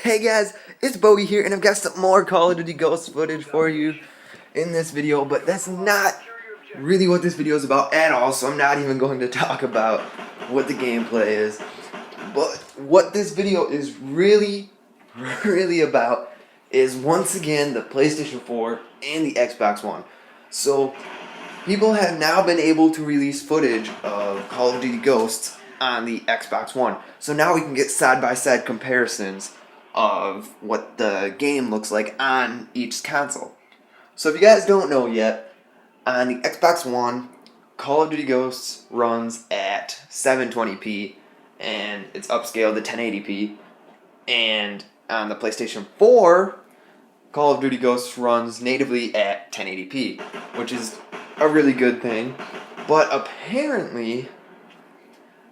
Hey guys, it's Bogey here, and I've got some more Call of Duty Ghost footage for you in this video, but that's not really what this video is about at all, so I'm not even going to talk about what the gameplay is. But what this video is really about is, once again, the PlayStation 4 and the Xbox One. So, people have now been able to release footage of Call of Duty Ghosts on the Xbox One. So now we can get side-by-side comparisons of what the game looks like on each console. So if you guys don't know yet, on the Xbox One, Call of Duty Ghosts runs at 720p and it's upscaled to 1080p. And on the PlayStation 4, Call of Duty Ghosts runs natively at 1080p, which is a really good thing. But apparently,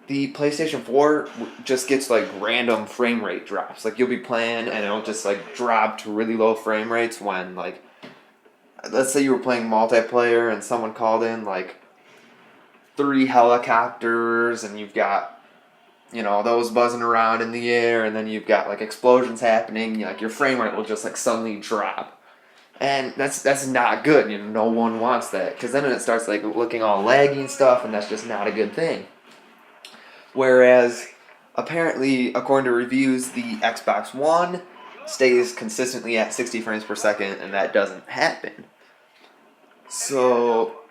the PlayStation 4 just gets like random frame rate drops. Like, you'll be playing and it'll just like drop to really low frame rates when, like, let's say you were playing multiplayer and someone called in like 3 helicopters and you've got, you know, those buzzing around in the air, and then you've got like explosions happening. Like, your frame rate will just like suddenly drop. And that's not good. You know, no one wants that, because then it starts like looking all laggy and stuff, and that's just not a good thing. Whereas, apparently, according to reviews, the Xbox One stays consistently at 60 frames per second, and that doesn't happen. So,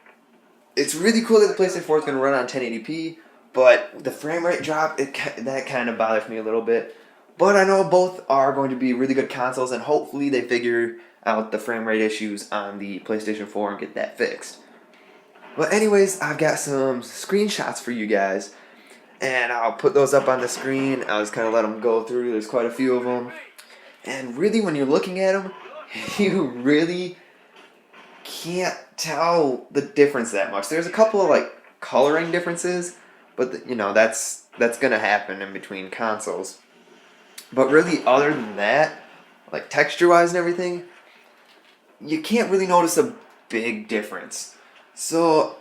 it's really cool that the PlayStation 4 is going to run on 1080p, but the frame rate drop, that kind of bothers me a little bit. But I know both are going to be really good consoles, and hopefully they figure out the frame rate issues on the PlayStation 4 and get that fixed. But anyways, I've got some screenshots for you guys, and I'll put those up on the screen. I'll just kind of let them go through. There's quite a few of them. And really, when you're looking at them, you really can't tell the difference that much. There's a couple of like coloring differences, but you know, that's going to happen in between consoles. But really, other than that, like texture-wise and everything, you can't really notice a big difference. So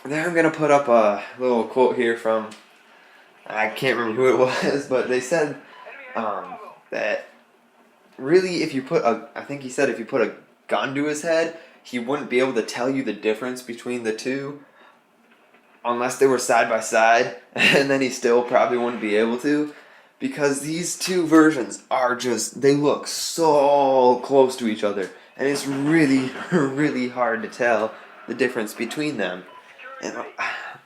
then I'm going to put up a little quote here from, I can't remember who it was, but they said that really, if you put I think he said if you put a gun to his head, he wouldn't be able to tell you the difference between the two unless they were side by side, and then he still probably wouldn't be able to, because these two versions are just, they look so close to each other, and it's really, really hard to tell the difference between them. And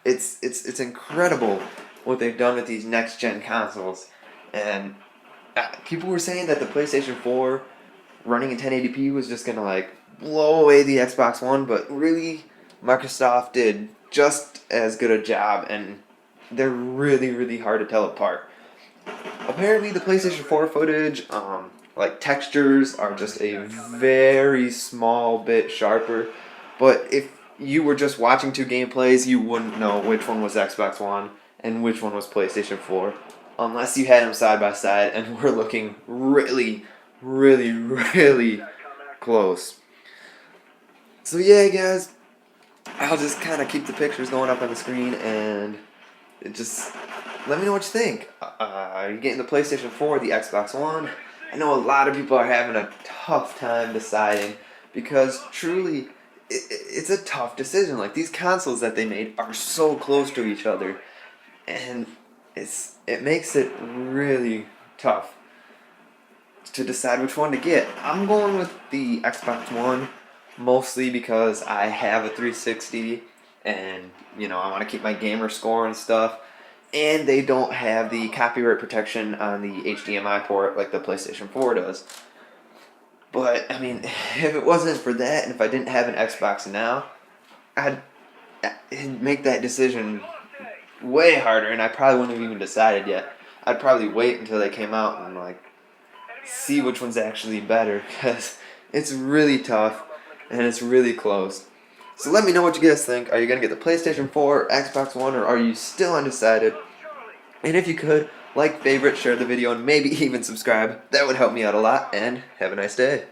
it's incredible what they've done with these next gen consoles. And people were saying that the PlayStation 4 running in 1080p was just gonna like blow away the Xbox One, but really, Microsoft did just as good a job, and they're really, really hard to tell apart. Apparently, the PlayStation 4 footage, like textures, are just a very small bit sharper. But if you were just watching two gameplays, you wouldn't know which one was Xbox One and which one was PlayStation 4, unless you had them side by side and were looking really, really, really close. So yeah, guys, I'll just kind of keep the pictures going up on the screen, and just let me know what you think. Are you getting the PlayStation 4 or the Xbox One? I know a lot of people are having a tough time deciding, because truly, it's a tough decision. Like, these consoles that they made are so close to each other, and it makes it really tough to decide which one to get. I'm going with the Xbox One, mostly because I have a 360, and you know, I want to keep my gamer score and stuff, and they don't have the copyright protection on the HDMI port like the PlayStation 4 does. But I mean, if it wasn't for that, and if I didn't have an Xbox now, it'd make that decision way harder, and I probably wouldn't have even decided yet. I'd probably wait until they came out and like see which one's actually better, because it's really tough and it's really close. So let me know what you guys think. Are you going to get the PlayStation 4, Xbox One, or are you still undecided? And if you could, like, favorite, share the video, and maybe even subscribe. That would help me out a lot, and have a nice day.